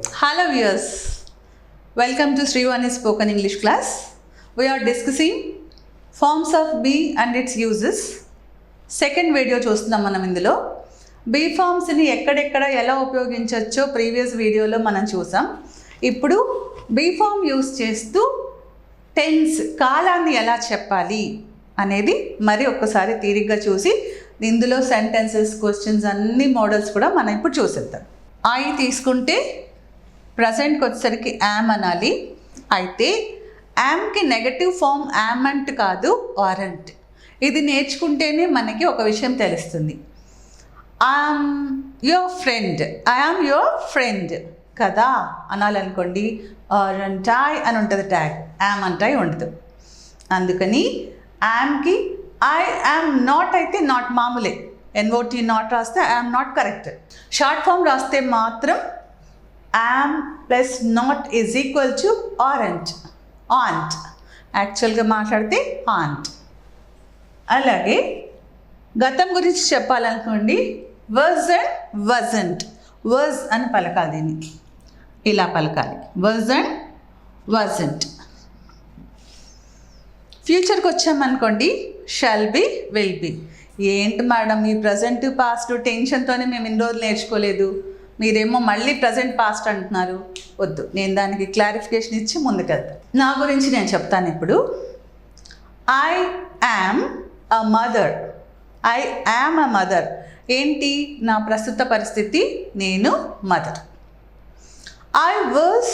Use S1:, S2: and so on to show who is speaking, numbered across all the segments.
S1: Hello viewers, welcome to Sriwani's spoken English class. We are discussing forms of be and its uses. Second video చూస్తున్నాం మనం ఇందులో. Be ఫార్మ్స్ని ఎక్కడెక్కడ ఎలా ఉపయోగించవచ్చో previous వీడియోలో మనం చూసాం. ఇప్పుడు బీ ఫార్మ్ యూస్ చేస్తూ టెన్స్ కాలాన్ని ఎలా చెప్పాలి అనేది మరి ఒక్కసారి తీరిగ్గా చూసి ఇందులో సెంటెన్సెస్, క్వశ్చన్స్ అన్ని మోడల్స్ కూడా మనం ఇప్పుడు చూసేద్దాం. ఐ తీసుకుంటే ప్రజెంట్కి వచ్చేసరికి యామ్ అనాలి. అయితే యామ్కి నెగటివ్ ఫామ్ యామంట్ కాదు, ఆరంట్. ఇది నేర్చుకుంటేనే మనకి ఒక విషయం తెలుస్తుంది. I'm your friend, I'm your friend కదా అనాలనుకోండి, ఆరంటాయ్ అని ఉంటుంది ట్యాగ్, యామ్ అంటాయి ఉండదు. అందుకని యామ్కి ఐ యామ్ నాట్ అయితే నాట్ మామూలే, ఎన్ఓటీ నాట్ రాస్తే I'm not correct. Short form రాస్తే మాత్రం am plus not is equal to aren't, aren't. యాక్చువల్గా మాట్లాడితే ఆంట్. అలాగే గతం గురించి చెప్పాలనుకోండి, వాజ్ అండ్ వజంట్. వాజ్ అని పలకాలి, దీనికి ఇలా పలకాలి, వాజ్ అండ్ వజంట్. ఫ్యూచర్కి వచ్చామనుకోండి, షాల్ బి, విల్ బి. ఏంటి మేడం ఈ ప్రజెంట్ పాస్ట్ టెన్షన్తోనే మేము ఇన్ని రోజులు నేర్చుకోలేదు, మీరేమో మళ్ళీ ప్రజెంట్ పాస్ట్ అంటున్నారు. వద్దు, నేను దానికి క్లారిఫికేషన్ ఇచ్చి ముందుకెళ్తాను. నా గురించి నేను చెప్తాను ఇప్పుడు. I am a mother, I am a mother. ఏంటి నా ప్రస్తుత పరిస్థితి, నేను mother. I was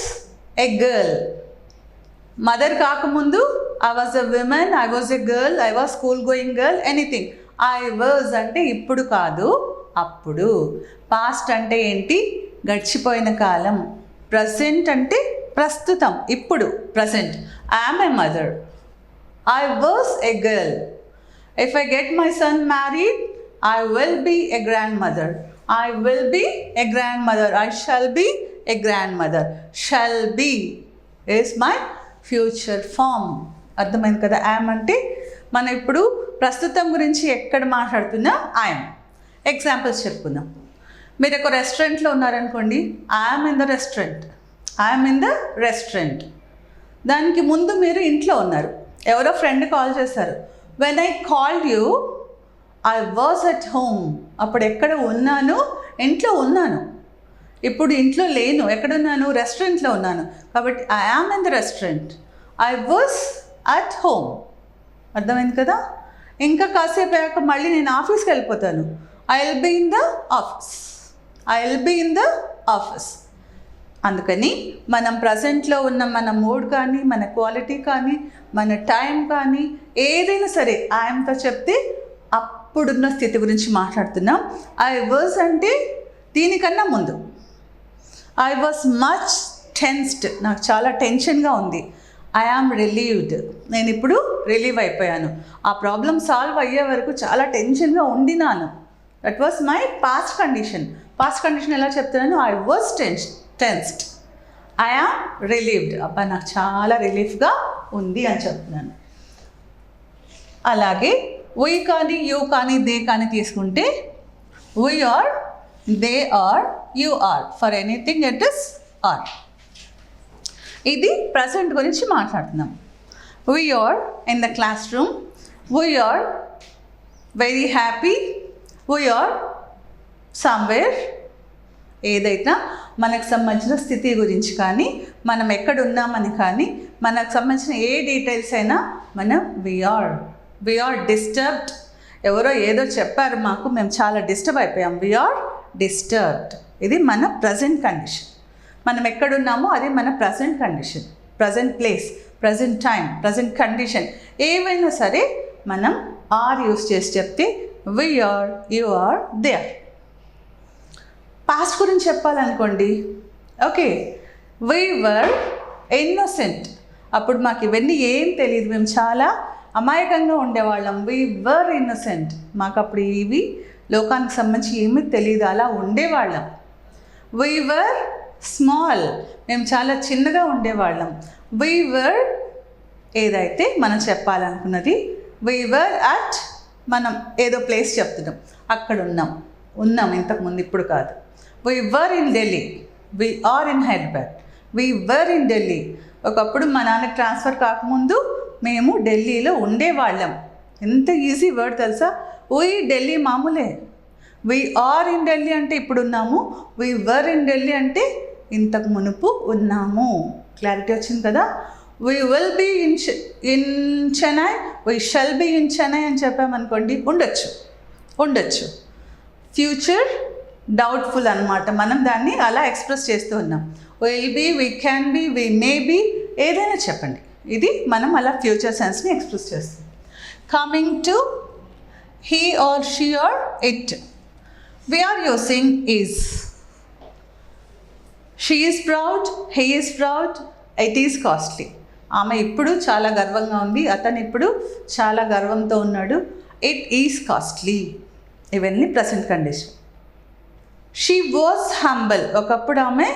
S1: a girl, mother కాకముందు I was a women, I was a girl, I was school going girl, anything. I was అంటే ఇప్పుడు కాదు, అప్పుడు. పాస్ట్ అంటే ఏంటి, గడిచిపోయిన కాలం. ప్రజెంట్ అంటే ప్రస్తుతం, ఇప్పుడు, present. I am a mother, I was a girl. If I get my son married, I will be a grandmother. I will be a grandmother. I shall be a grandmother. Shall be is my future form. అర్థమైంది కదా? Yam అంటే మనం ఇప్పుడు ప్రస్తుతం గురించి ఎక్కడ మాట్లాడుతున్నా I'm. Examples చెప్పుకుందాం. మీరు ఒక రెస్టారెంట్లో ఉన్నారనుకోండి, I'm in the restaurant, I'm in the restaurant. దానికి ముందు మీరు ఇంట్లో ఉన్నారు, ఎవరో ఫ్రెండ్ కాల్ చేశారు. When I called you, I was at home. అప్పుడు ఎక్కడ ఉన్నాను, ఇంట్లో ఉన్నాను. ఇప్పుడు ఇంట్లో లేను, ఎక్కడున్నాను, రెస్టారెంట్లో ఉన్నాను. కాబట్టి I am in the restaurant, I was at home. అర్థమైంది కదా? ఇంకా కాసేపు అయ్యాక మళ్ళీ నేను ఆఫీస్కి వెళ్ళిపోతాను. I will be in the office, I will be in the office. అందుకని మనం ప్రజెంట్లో ఉన్న మన మూడ్ కానీ, మన క్వాలిటీ కానీ, మన టైం కానీ, ఏదైనా సరే ఐఎమ్తో చెప్తే అప్పుడున్న స్థితి గురించి మాట్లాడుతున్నాం. ఐ వాజ్ అంటే దీనికన్నా ముందు. ఐ వాజ్ మచ్ టెన్స్డ్, నాకు చాలా టెన్షన్గా ఉంది. ఐ యామ్ రిలీవ్డ్, నేను ఇప్పుడు రిలీవ్ అయిపోయాను. ఆ ప్రాబ్లం సాల్వ్ అయ్యే వరకు చాలా టెన్షన్గా ఉండినాను. That was my past condition. Past condition ఎలా చెప్తున్నాను, I was tensed, I am relieved. అబ్బా నాకు చాలా రిలీఫ్గా ఉంది అని చెప్తున్నాను. అలాగే వీ కానీ, యూ కానీ, దే కానీ తీసుకుంటే we are, they are, you are. For anything it is are. ఇది ప్రజెంట్ గురించి మాట్లాడుతున్నాం. We are in the classroom, we are very happy, we are somewhere. ఏదైనా మనకు సంబంధించిన స్థితి గురించి కానీ, మనం ఎక్కడున్నామని కానీ, మనకు సంబంధించిన ఏ డీటెయిల్స్ అయినా మనం వి ఆర్ డిస్టర్బ్డ్. ఎవరో ఏదో చెప్పారు మాకు, మేము చాలా డిస్టర్బ్ అయిపోయాం. We are disturbed. ఇది మన ప్రజెంట్ కండిషన్. మనం ఎక్కడున్నామో అది మన present condition, present place, present time, present condition. ఏవైనా సరే మనం ఆర్ యూస్ చేసి చెప్తే we are, you are, they are. Past గురించి చెప్పాలనుకోండి, ఓకే, వీ వర్ ఇన్నోసెంట్. అప్పుడు మాకు ఇవన్నీ ఏం తెలియదు, మేము చాలా అమాయకంగా ఉండేవాళ్ళం. వీ వర్ ఇన్నోసెంట్, మాకు అప్పుడు ఇవి లోకానికి సంబంధించి ఏమీ తెలియదు, అలా ఉండేవాళ్ళం. వీ వర్ స్మాల్, మేము చాలా చిన్నగా ఉండేవాళ్ళం. వీ వర్ ఏదైతే మనం చెప్పాలనుకున్నది, వీ వర్ అట్, మనం ఏదో ప్లేస్ చెప్తున్నాం, అక్కడ ఉన్నాం ఇంతకుముందు, ఇప్పుడు కాదు. We were in Delhi. We are in Hyderabad, we were in Delhi. ఒకప్పుడు మా నాన్నకి ట్రాన్స్ఫర్ కాకముందు మేము ఢిల్లీలో ఉండేవాళ్ళం. ఎంత ఈజీ వర్డ్ తెలుసా? వీ ఢిల్లీ మామూలే. వి ఆర్ ఇన్ ఢిల్లీ అంటే ఇప్పుడు ఉన్నాము, వి వర్ ఇన్ ఢిల్లీ అంటే ఇంతకు మునుపు ఉన్నాము. క్లారిటీ వచ్చింది కదా? We will be in Chennai, we shall be in Chennai అని చెప్పామనుకోండి, ఉండొచ్చు. ఫ్యూచర్ డౌట్ఫుల్ అనమాట. మనం దాన్ని అలా ఎక్స్ప్రెస్ చేస్తూ ఉన్నాం. Will be, we can be, we may be, ఏదైనా చెప్పండి. ఇది మనం అలా ఫ్యూచర్ సెన్స్ని ఎక్స్ప్రెస్ చేస్తాం. Coming to he or she or it, we are using is. She is proud, he is proud, it is costly. ఆమె ఇప్పుడు చాలా గర్వంగా ఉంది, అతను ఇప్పుడు చాలా గర్వంతో ఉన్నాడు. It is costly. ఇవన్నీ present condition. She was humble. ఒకప్పుడు ఆమె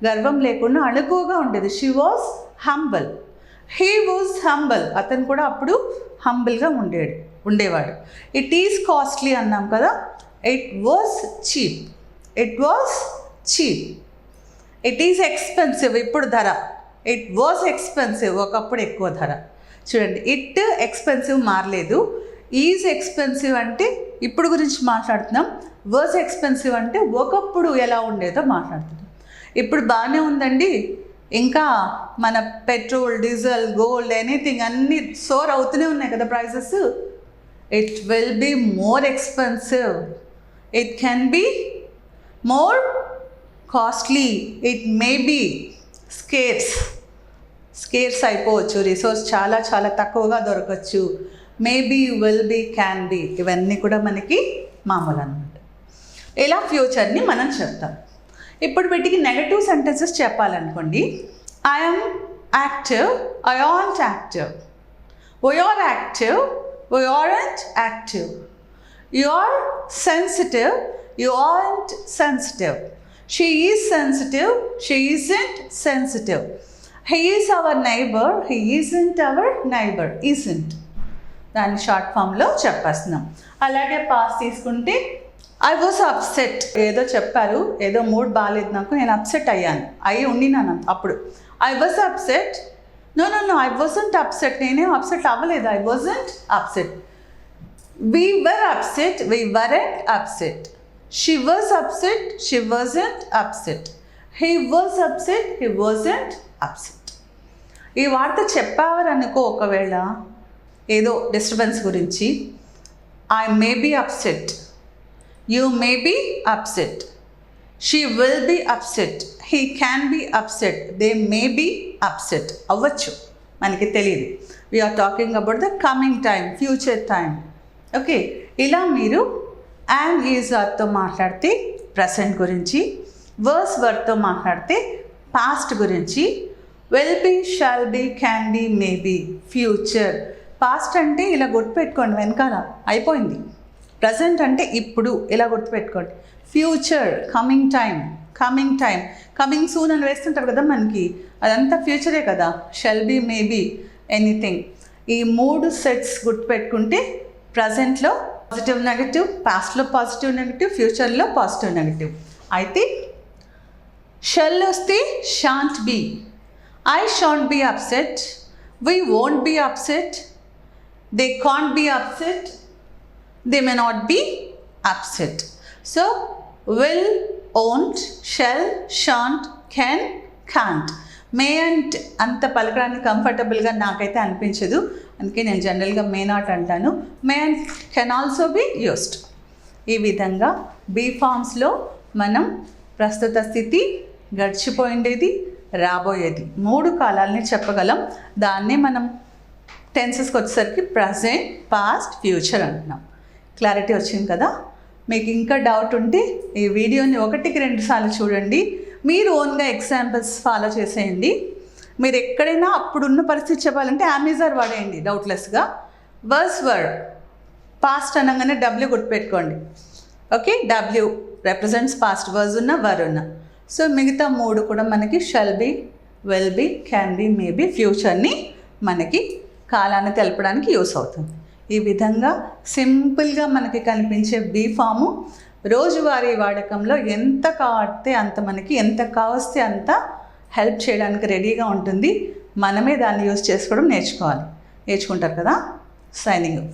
S1: గర్వం లేకుండా అణుకువగా ఉండేది. She was humble. He was humble. అతను కూడా అప్పుడు హంబల్గా ఉండేవాడు. ఇట్ ఈస్ కాస్ట్లీ అన్నాం కదా. It was cheap. It is expensive. ఇప్పుడు ధర. It was expensive. ఒకప్పుడు ఎక్కువ ధర. చూడండి, ఇట్ ఎక్స్పెన్సివ్ మారలేదు. ఈజ్ ఎక్స్పెన్సివ్ అంటే ఇప్పుడు గురించి మాట్లాడుతున్నాం. వాజ్ ఎక్స్పెన్సివ్ అంటే ఒకప్పుడు ఎలా ఉండేదో మాట్లాడుతున్నాం. ఇప్పుడు బాగానే ఉందండి, ఇంకా మన పెట్రోల్, డీజిల్, గోల్డ్, ఎనీథింగ్ అన్నీ సోర్ అవుతూనే ఉన్నాయి కదా prices. It will be more expensive. It can be more costly. It may be scarce అయిపోవచ్చు. రిసోర్స్ చాలా చాలా తక్కువగా దొరకచ్చు. Maybe, will be, can be, ఇవన్నీ కూడా మనకి మామూలు అన్నమాట. ఇలా ఫ్యూచర్ని మనం చెప్తాం. ఇప్పుడు వీటికి నెగటివ్ సెంటెన్సెస్ చెప్పాలనుకోండి. I'm active, I aren't active. We are active, we aren't active. You are sensitive, you aren't sensitive. She is sensitive, she isn't sensitive. He is our neighbor, he isn't our neighbor. Isn't దాన్ని short ఫామ్లో చెప్పేస్తున్నాం. అలాగే pass తీసుకుంటే I was upset. ఏదో చెప్పారు, ఏదో mood బాగాలేదు నాకు, నేను అప్సెట్ అయ్యి ఉండినాను అప్పుడు. I was upset. No, I wasn't upset. నేనేం అప్సెట్ అవ్వలేదు. I wasn't upset. We were upset, we weren't upset. She was upset, she wasn't upset. He was upset, he wasn't upset. ఈ వార్త చెప్పావరనుకో, ఒకవేళ ఏదో డిస్టర్బెన్స్ గురించి, I may be upset, you may be upset, she will be upset, he can be upset, they may be upset. అవ్వచ్చు, మనకి తెలియదు. We are talking about the coming time, future time. Okay, ఇలా మీరు యామ్ ఈజ్ వర్డ్తో మాట్లాడితే present గురించి, verse వర్డ్తో మాట్లాడితే past గురించి, will be, shall be, can be, may be, future. Past అంటే ఇలా గుర్తుపెట్టుకోండి, వెనకాల అయిపోయింది. ప్రజెంట్ అంటే ఇప్పుడు, ఇలా గుర్తుపెట్టుకోండి. Future, coming time, coming soon అని వేస్తుంటారు కదా మనకి, అదంతా ఫ్యూచరే కదా. Shall be, may be, anything. ఈ 3 సెట్స్ గుర్తుపెట్టుకుంటే ప్రజెంట్లో పాజిటివ్ నెగటివ్, పాస్ట్లో పాజిటివ్ నెగటివ్, ఫ్యూచర్లో పాజిటివ్ నెగటివ్. అయితే షెల్ వస్తే shan't be. I shan't be upset, we won't be upset, they can't be upset, they may not be upset. So will, won't, shall, shan't, can, can't. May and అంత పలకడానికి కంఫర్టబుల్గా నాకైతే అనిపించదు, అందుకే నేను జనరల్గా మే నాట్ అంటాను. May and can also be used. ఈ విధంగా బీ ఫామ్స్లో మనం ప్రస్తుత స్థితి, గడిచిపోయిండేది, రాబోయేది 3 కాలాలని చెప్పగలం. దాన్నే మనం టెన్సెస్కి వచ్చేసరికి ప్రజెంట్, పాస్ట్, ఫ్యూచర్ అంటున్నాం. క్లారిటీ వచ్చింది కదా? మీకు ఇంకా డౌట్ ఉంటే ఈ వీడియోని 1కి 2 సార్లు చూడండి. మీరు ఓన్గా ఎగ్జాంపుల్స్ ఫాలో చేసేయండి. మీరు ఎక్కడైనా అప్పుడున్న పరిస్థితి చెప్పాలంటే అమెజార్ వాడేయండి డౌట్లెస్గా. వర్స్ వర్డ్, పాస్ట్ అనగానే డబ్ల్యూ గుర్తుపెట్టుకోండి. ఓకే, డబ్ల్యూ రిప్రజెంట్స్ పాస్ట్, వర్స్ ఉన్న, వర్ ఉన్న. సో మిగతా 3 కూడా మనకి shall be, will be, can be, may be, ఫ్యూచర్ని మనకి కాలాన్ని తెలపడానికి యూస్ అవుతుంది. ఈ విధంగా సింపుల్గా మనకి కనిపించే బీ ఫాము రోజువారీ వాడకంలో ఎంత కావాడితే అంత మనకి ఎంత కావస్తే అంత హెల్ప్ చేయడానికి రెడీగా ఉంటుంది. మనమే దాన్ని యూజ్ చేసుకోవడం నేర్చుకోవాలి. నేర్చుకుంటారు కదా. సైనింగ్.